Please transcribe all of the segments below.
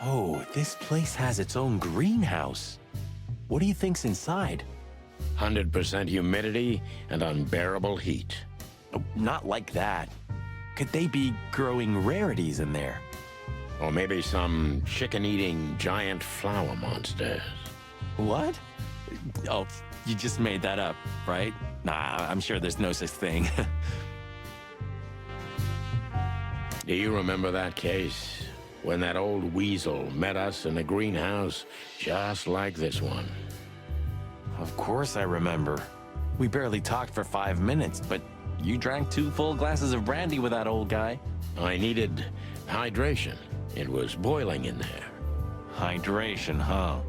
Oh, this place has its own greenhouse. What do you think's inside? 100% humidity and unbearable heat. Oh, not like that. Could they be growing rarities in there? Or maybe some chicken-eating giant flower monsters. What? Oh, you just made that up, right? Nah, I'm sure there's no such thing. Do you remember that case? When that old weasel met us in a greenhouse just like this one. Of course I remember. We barely talked for 5 minutes, but you drank 2 full glasses of brandy with that old guy. I needed hydration. It was boiling in there. Hydration, huh?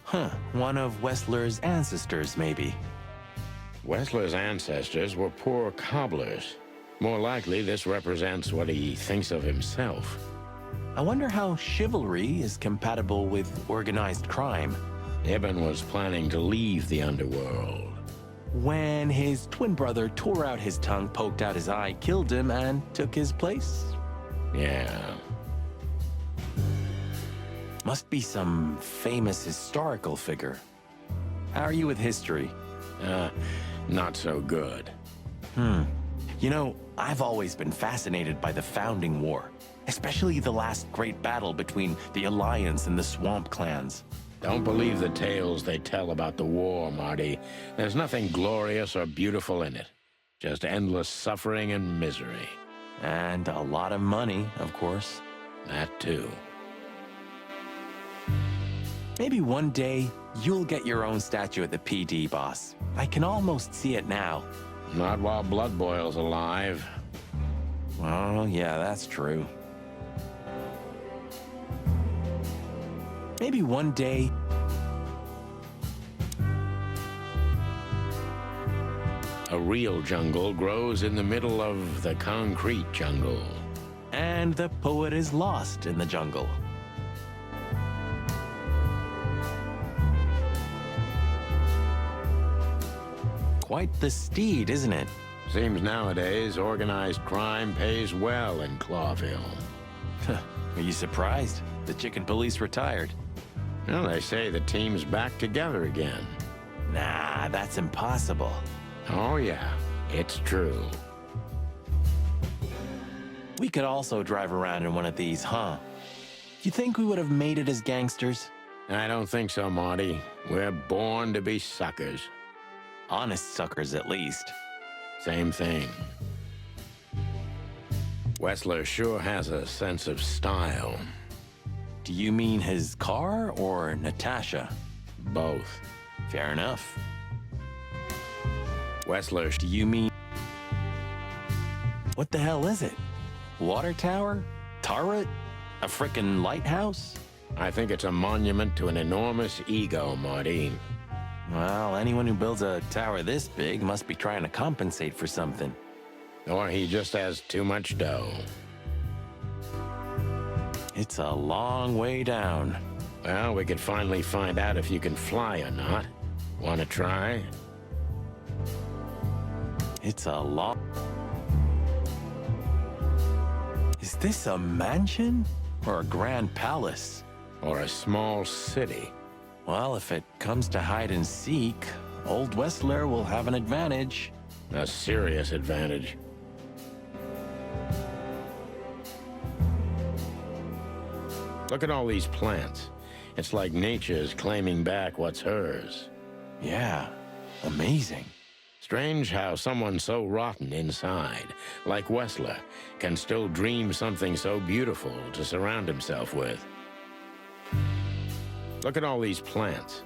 Huh, one of Wessler's ancestors, maybe. Wessler's ancestors were poor cobblers. More likely, this represents what he thinks of himself. I wonder how chivalry is compatible with organized crime. Ibn was planning to leave the underworld. When his twin brother tore out his tongue, poked out his eye, killed him, and took his place? Yeah. Must be some famous historical figure. How are you with history? Not so good. You know, I've always been fascinated by the Founding War, especially the last great battle between the Alliance and the Swamp clans. Don't believe the tales they tell about the war, Marty. There's nothing glorious or beautiful in it. Just endless suffering and misery. And a lot of money, of course. That too. Maybe one day, you'll get your own statue at the PD, boss. I can almost see it now. Not while Blood Boil's alive. Well, yeah, that's true. Maybe one day... A real jungle grows in the middle of the concrete jungle. And the poet is lost in the jungle. Quite the steed, isn't it? Seems nowadays organized crime pays well in Clawville. Are you surprised? The chicken police retired. Well, they say the team's back together again. Nah, that's impossible. Oh yeah, it's true. We could also drive around in one of these, huh? You think we would have made it as gangsters? I don't think so, Marty. We're born to be suckers. Honest suckers, at least. Same thing. Wessler sure has a sense of style. Do you mean his car or Natasha? Both. Fair enough. Wessler, Do you mean... What the hell is it? Water tower? Turret? A frickin' lighthouse? I think it's a monument to an enormous ego, Marty. Well, anyone who builds a tower this big must be trying to compensate for something. Or he just has too much dough. It's a long way down. Well, we could finally find out if you can fly or not. Want to try? It's a long... Is this a mansion? Or a grand palace? Or a small city? Well, if it comes to hide and seek, old Wessler will have an advantage. A serious advantage. Look at all these plants. It's like nature's claiming back what's hers. Yeah, amazing. Strange how someone so rotten inside, like Wessler, can still dream something so beautiful to surround himself with. Look at all these plants.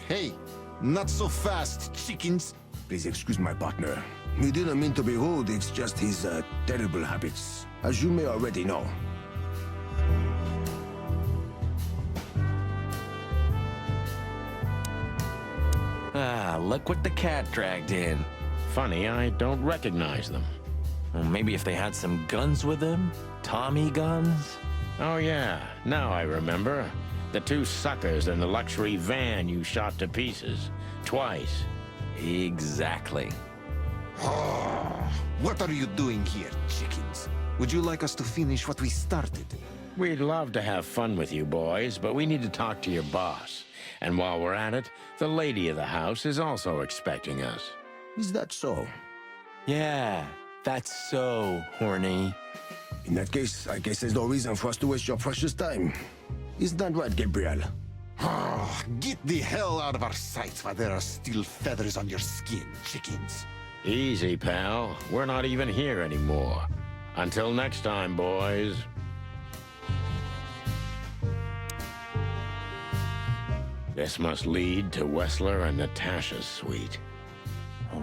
Hey, not so fast, chickens. Please excuse my partner. We didn't mean to be rude, it's just his terrible habits. as you may already know. Ah, look what the cat dragged in. Funny, I don't recognize them. Well, maybe if they had some guns with them? Tommy guns? Oh yeah, now I remember. The two suckers in the luxury van you shot to pieces. Twice. Exactly. What are you doing here, chickens? Would you like us to finish what we started? We'd love to have fun with you boys, but we need to talk to your boss. And while we're at it, the lady of the house is also expecting us. Is that so? Yeah, that's so horny. In that case, I guess there's no reason for us to waste your precious time. Isn't that right, Gabriel? Get the hell out of our sight while there are still feathers on your skin, chickens. Easy, pal. We're not even here anymore. Until next time, boys. This must lead to Wessler and Natasha's suite.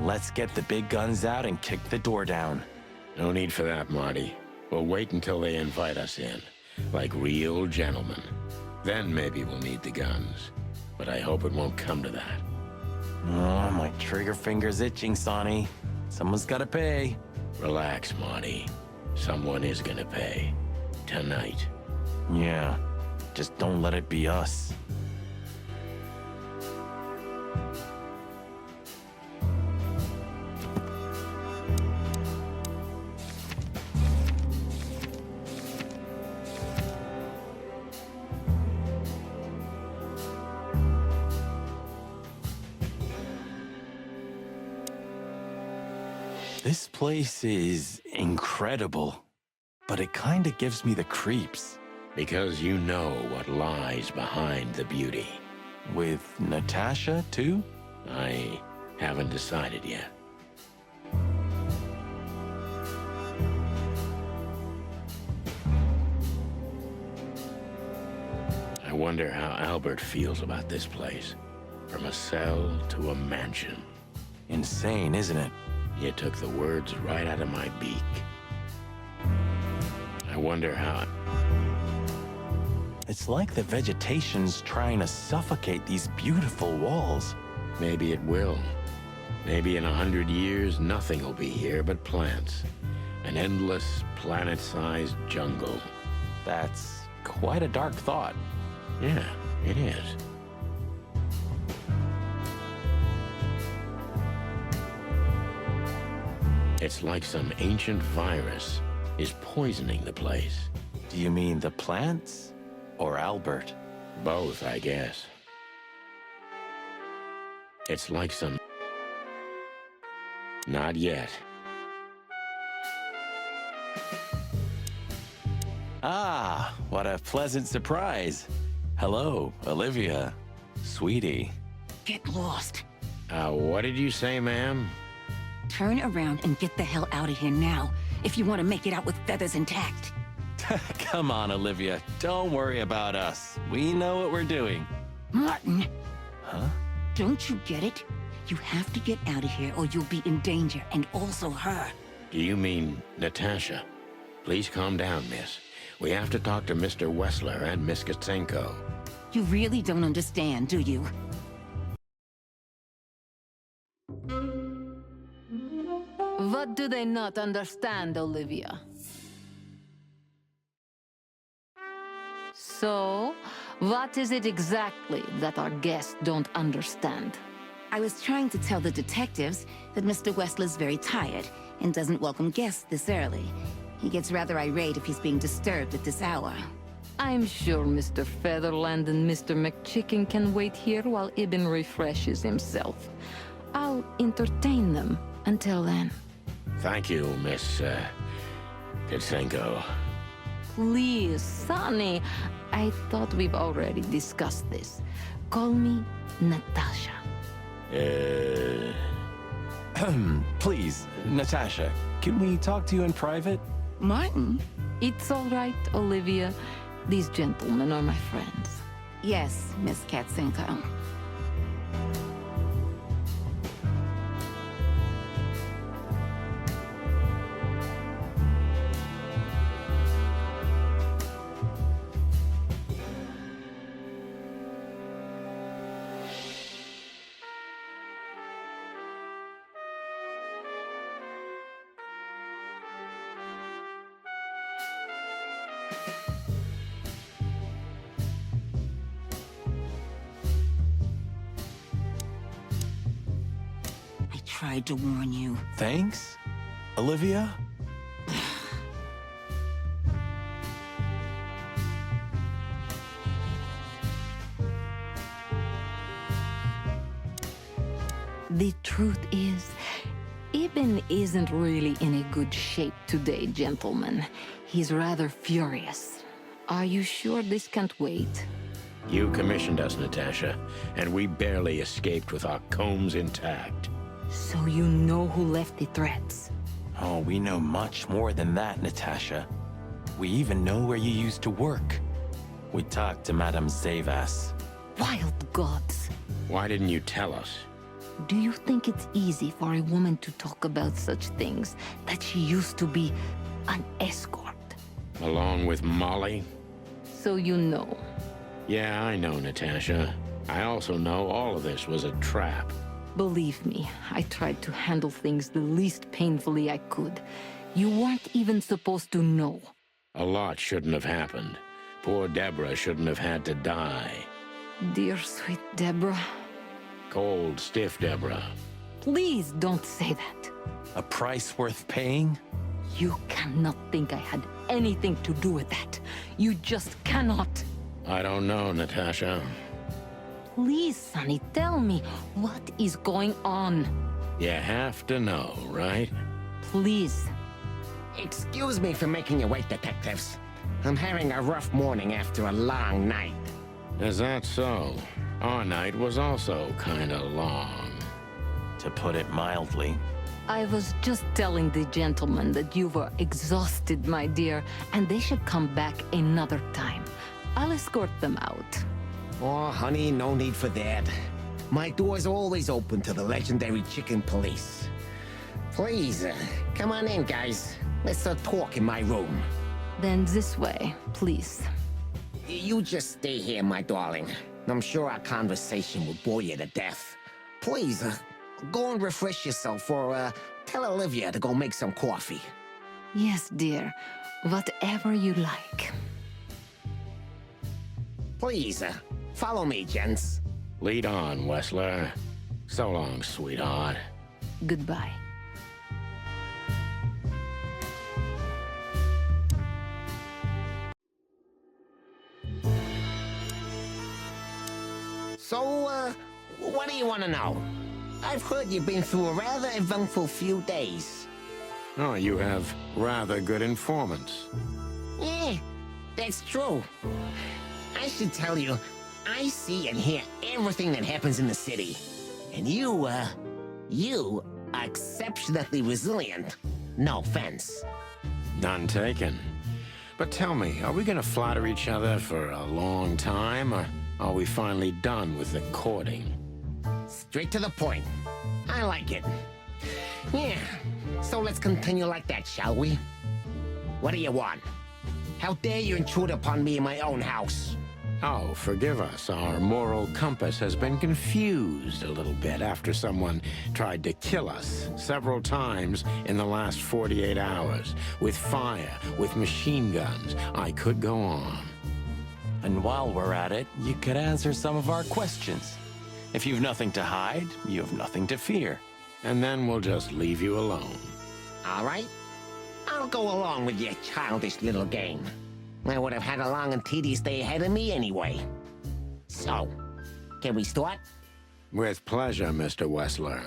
Let's get the big guns out and kick the door down. No need for that, Marty. We'll wait until they invite us in, like real gentlemen. Then maybe we'll need the guns. But I hope it won't come to that. Oh, my trigger finger's itching, Sonny. Someone's gotta pay. Relax, Marty. Someone is gonna pay. Tonight. Yeah, just don't let it be us. This place is incredible, but it kind of gives me the creeps. Because you know what lies behind the beauty. With Natasha, too? I haven't decided yet. I wonder how Albert feels about this place. From a cell to a mansion. Insane, isn't it? You took the words right out of my beak. I wonder how... It's like the vegetation's trying to suffocate these beautiful walls. Maybe it will. Maybe in 100 years, nothing will be here but plants. An endless, planet-sized jungle. That's quite a dark thought. Yeah, it is. It's like some ancient virus is poisoning the place. Do you mean the plants or Albert? Both, I guess. It's like some... Not yet. Ah, what a pleasant surprise. Hello, Olivia. Sweetie. Get lost. What did you say, ma'am? Turn around and get the hell out of here now, if you want to make it out with feathers intact. Come on, Olivia. Don't worry about us. We know what we're doing. Martin! Huh? Don't you get it? You have to get out of here or you'll be in danger, and also her. Do you mean Natasha? Please calm down, miss. We have to talk to Mr. Wessler and Miss Katsenko. You really don't understand, do you? What do they not understand, Olivia? So, what is it exactly that our guests don't understand? I was trying to tell the detectives that Mr. Wessler's very tired and doesn't welcome guests this early. He gets rather irate if he's being disturbed at this hour. I'm sure Mr. Featherland and Mr. McChicken can wait here while Ibn refreshes himself. I'll entertain them until then. Thank you, Miss, Katsenko. Please, Sonny. I thought we've already discussed this. Call me Natasha. Please, Natasha, can we talk to you in private? Martin? It's all right, Olivia. These gentlemen are my friends. Yes, Miss Katsenko. tried to warn you. Thanks, Olivia? The truth is, Ibn isn't really in a good shape today, gentlemen. He's rather furious. Are you sure this can't wait? You commissioned us, Natasha, and we barely escaped with our combs intact. So you know who left the threats? Oh, we know much more than that, Natasha. We even know where you used to work. We talked to Madame Zavas. Wild gods! Why didn't you tell us? Do you think it's easy for a woman to talk about such things, that she used to be an escort? Along with Molly? So you know. Yeah, I know, Natasha. I also know all of this was a trap. Believe me, I tried to handle things the least painfully I could. You weren't even supposed to know. A lot shouldn't have happened. Poor Deborah shouldn't have had to die. Dear sweet Deborah. Cold, stiff Deborah. Please don't say that. A price worth paying? You cannot think I had anything to do with that. You just cannot. I don't know, Natasha. Please, Sonny, tell me, what is going on? You have to know, right? Please. Excuse me for making you wait, detectives. I'm having a rough morning after a long night. Is that so? Our night was also kinda long. To put it mildly. I was just telling the gentlemen that you were exhausted, my dear, and they should come back another time. I'll escort them out. Oh, honey, no need for that. My door's always open to the legendary chicken police. Please, come on in, guys. Let's talk in my room. Then this way, please. You just stay here, my darling. I'm sure our conversation will bore you to death. Please, go and refresh yourself, or tell Olivia to go make some coffee. Yes, dear. Whatever you like. Please, follow me, gents. Lead on, Wessler. So long, sweetheart. Goodbye. So, what do you want to know? I've heard you've been through a rather eventful few days. Oh, you have rather good informants. Yeah, that's true. I should tell you, I see and hear everything that happens in the city. And you are exceptionally resilient. No offense. None taken. But tell me, are we gonna flatter each other for a long time, or are we finally done with the courting? Straight to the point. I like it. Yeah, so let's continue like that, shall we? What do you want? How dare you intrude upon me in my own house? Oh, forgive us. Our moral compass has been confused a little bit after someone tried to kill us several times in the last 48 hours. With fire, with machine guns. I could go on. And while we're at it, you could answer some of our questions. If you've nothing to hide, you have nothing to fear. And then we'll just leave you alone. All right. I'll go along with your childish little game. I would have had a long and tedious day ahead of me anyway. So, can we start? With pleasure, Mr. Wessler.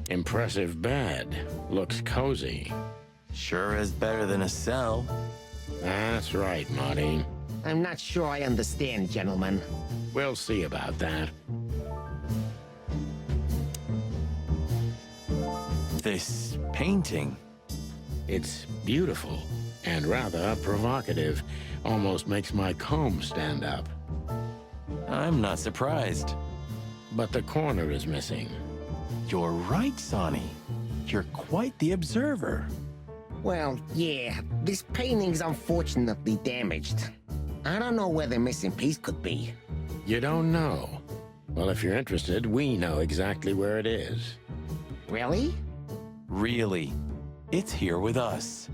Impressive bed. Looks cozy. Sure is better than a cell. That's right, Marty. I'm not sure I understand, gentlemen. We'll see about that. this painting? It's beautiful and rather provocative. Almost makes my comb stand up. I'm not surprised. But the corner is missing. You're right, Sonny. You're quite the observer. Well, yeah, this painting's unfortunately damaged. I don't know where the missing piece could be. You don't know? Well, if you're interested, we know exactly where it is. Really? Really. It's here with us.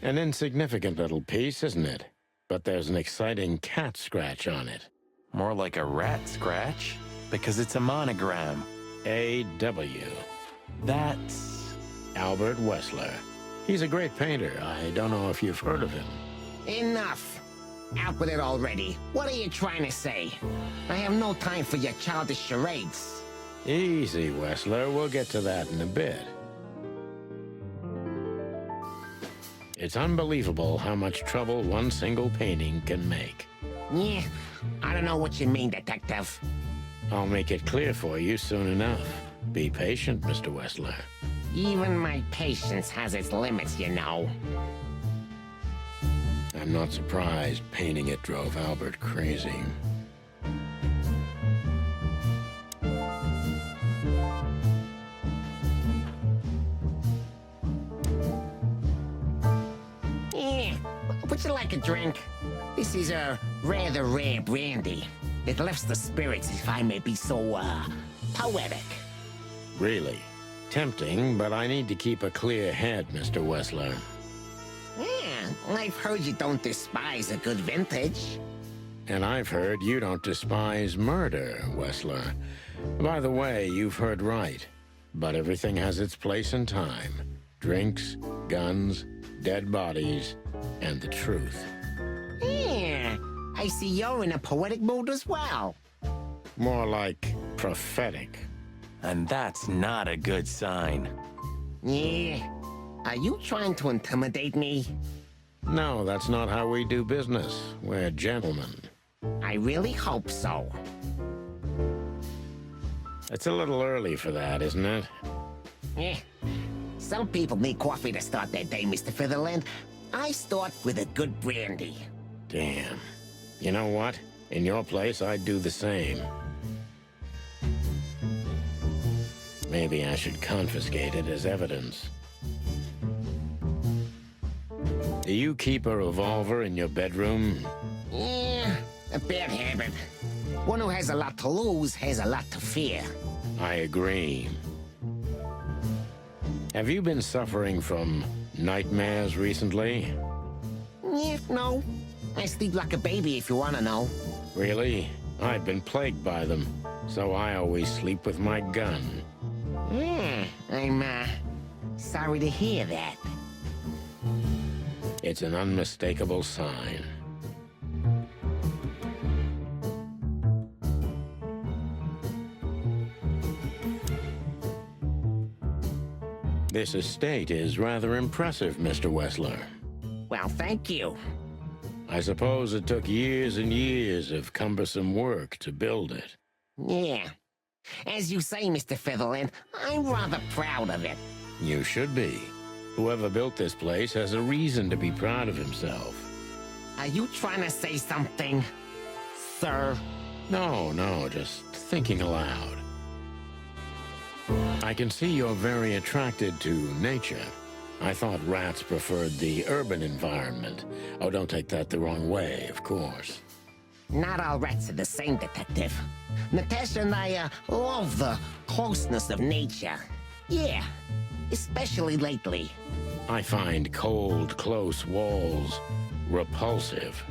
An insignificant little piece, isn't it? But there's an exciting cat scratch on it. More like a rat scratch, because it's a monogram. A.W. That's... Albert Wessler. He's a great painter. I don't know if you've heard of him. Enough! Out with it already. What are you trying to say? I have no time for your childish charades. Easy, Wessler. We'll get to that in a bit. It's unbelievable how much trouble one single painting can make. Yeah, I don't know what you mean, Detective. I'll make it clear for you soon enough. Be patient, Mr. Wessler. Even my patience has its limits, you know. I'm not surprised painting it drove Albert crazy. Yeah, would you like a drink? This is a rather rare brandy. It lifts the spirits, if I may be so, poetic. Really? Tempting, but I need to keep a clear head, Mr. Wessler. Yeah, I've heard you don't despise a good vintage. And I've heard you don't despise murder, Wessler. By the way, you've heard right. But everything has its place and time. Drinks, guns, dead bodies, and the truth. Yeah, I see you're in a poetic mood as well. More like prophetic. And that's not a good sign. Yeah, are you trying to intimidate me? No, that's not how we do business. We're gentlemen. I really hope so. It's a little early for that, isn't it? Eh, some people need coffee to start their day, Mr. Featherland. I start with a good brandy. Damn. You know what? In your place, I'd do the same. Maybe I should confiscate it as evidence. Do you keep a revolver in your bedroom? Yeah, a bad habit. One who has a lot to lose has a lot to fear. I agree. Have you been suffering from nightmares recently? Yeah, no. I sleep like a baby if you want to know. Really? I've been plagued by them, so I always sleep with my gun. Yeah, I'm, sorry to hear that. It's an unmistakable sign. This estate is rather impressive, Mr. Wessler. Well, thank you. I suppose it took years and years of cumbersome work to build it. Yeah. As you say, Mr. Featherland, I'm rather proud of it. You should be. Whoever built this place has a reason to be proud of himself. Are you trying to say something, sir? No, just thinking aloud. I can see you're very attracted to nature. I thought rats preferred the urban environment. Oh, don't take that the wrong way, of course. Not all rats are the same, Detective. Natasha and I, love the closeness of nature. Yeah, especially lately. I find cold, close walls repulsive.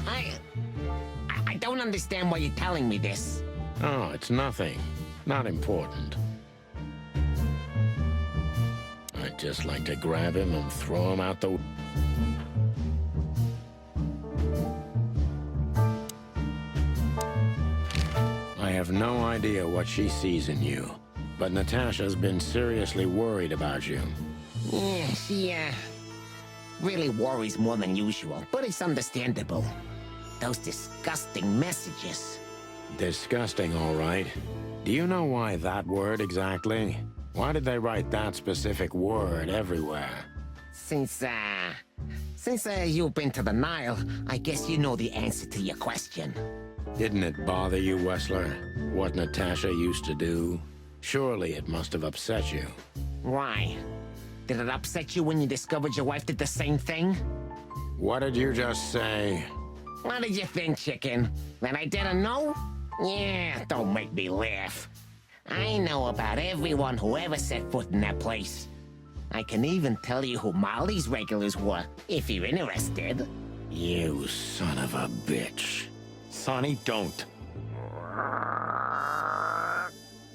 I don't understand why you're telling me this. Oh, it's nothing. Not important. I'd just like to grab him and throw him out the... I have no idea what she sees in you, but Natasha's been seriously worried about you. Yeah, she, really worries more than usual, but it's understandable. Those disgusting messages. Disgusting, all right. Do you know why that word exactly? Why did they write that specific word everywhere? Since you've been to the Nile, I guess you know the answer to your question. Didn't it bother you, Wessler, what Natasha used to do? Surely it must have upset you. Why? Did it upset you when you discovered your wife did the same thing? What did you just say? What did you think, chicken? That I didn't know? Yeah, don't make me laugh. I know about everyone who ever set foot in that place. I can even tell you who Molly's regulars were, if you're interested. You son of a bitch. Sonny, don't.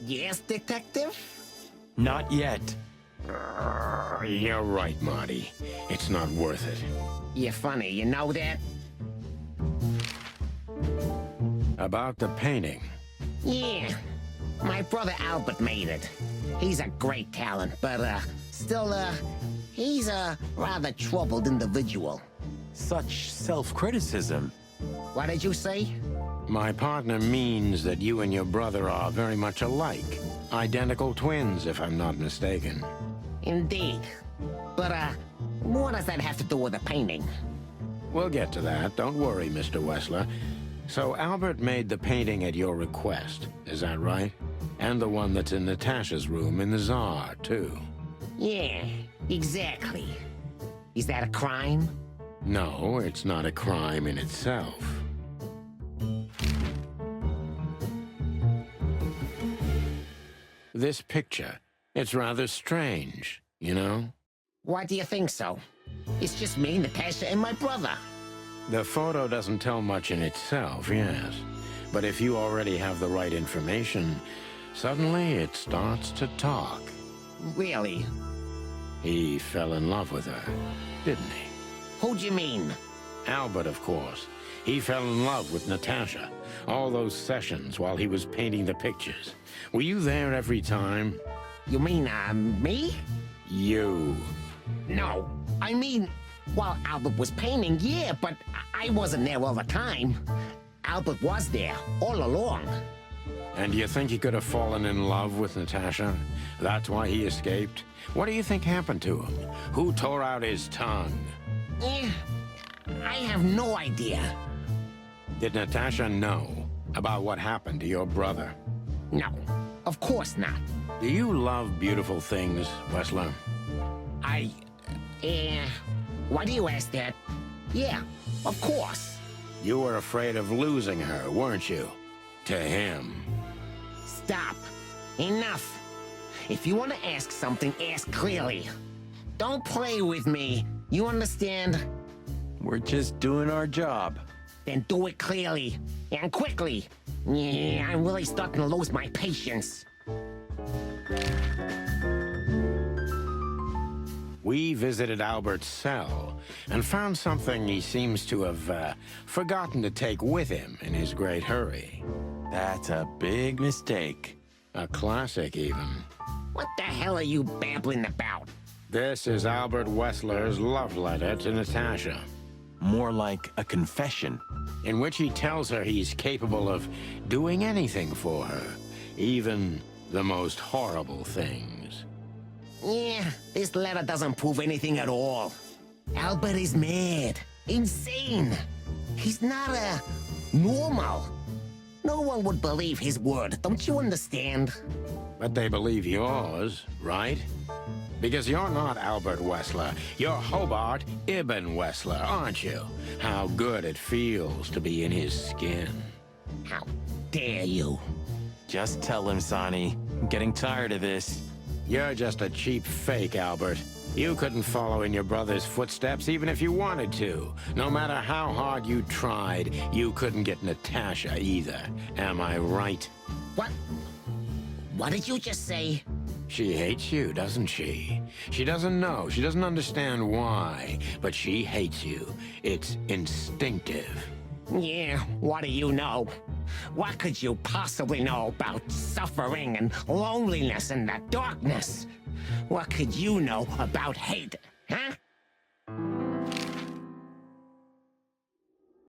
Yes, detective? Not yet. You're right, Marty. It's not worth it. You're funny, you know that? About the painting. Yeah. My brother Albert made it. He's a great talent, but, still, he's a rather troubled individual. Such self-criticism. What did you say? My partner means that you and your brother are very much alike. Identical twins, if I'm not mistaken. Indeed. But, what does that have to do with the painting? We'll get to that. Don't worry, Mr. Wessler. So Albert made the painting at your request, is that right? And the one that's in Natasha's room in the Tsar, too. Yeah, exactly. Is that a crime? No, it's not a crime in itself. This picture, it's rather strange, you know? Why do you think so? It's just me, Natasha, and my brother. The photo doesn't tell much in itself, yes. But if you already have the right information, suddenly it starts to talk. Really? He fell in love with her, didn't he? Who'd you mean? Albert, of course. He fell in love with Natasha. All those sessions while he was painting the pictures. Were you there every time? You mean, me? You. No, I mean, while Albert was painting, yeah, but I wasn't there all the time. Albert was there, all along. And do you think he could have fallen in love with Natasha? That's why he escaped? What do you think happened to him? Who tore out his tongue? Eh, I have no idea. Did Natasha know about what happened to your brother? No, of course not. Do you love beautiful things, Wessler? Why do you ask that? Yeah, of course. You were afraid of losing her, weren't you? To him. Stop. Enough. If you want to ask something, ask clearly. Don't play with me. You understand? We're just doing our job. Then do it clearly. And quickly. Yeah, I'm really starting to lose my patience. We visited Albert's cell and found something he seems to have forgotten to take with him in his great hurry. That's a big mistake. A classic, even. What the hell are you babbling about? This is Albert Wessler's love letter to Natasha, More like a confession. in which he tells her he's capable of doing anything for her, even the most horrible things. Yeah, this letter doesn't prove anything at all. Albert is mad. Insane. He's not, normal. No one would believe his word, don't you understand? But they believe yours, right? Because you're not Albert Wessler. You're Hobart Ibn Wessler, aren't you? How good it feels to be in his skin. How dare you? Just tell him, Sonny. I'm getting tired of this. You're just a cheap fake, Albert. You couldn't follow in your brother's footsteps even if you wanted to. No matter how hard you tried, you couldn't get Natasha either. Am I right? What? What did you just say? She hates you, doesn't she? She doesn't know. She doesn't understand why. But she hates you. It's instinctive. Yeah, what do you know? What could you possibly know about suffering and loneliness and the darkness? What could you know about hate, huh?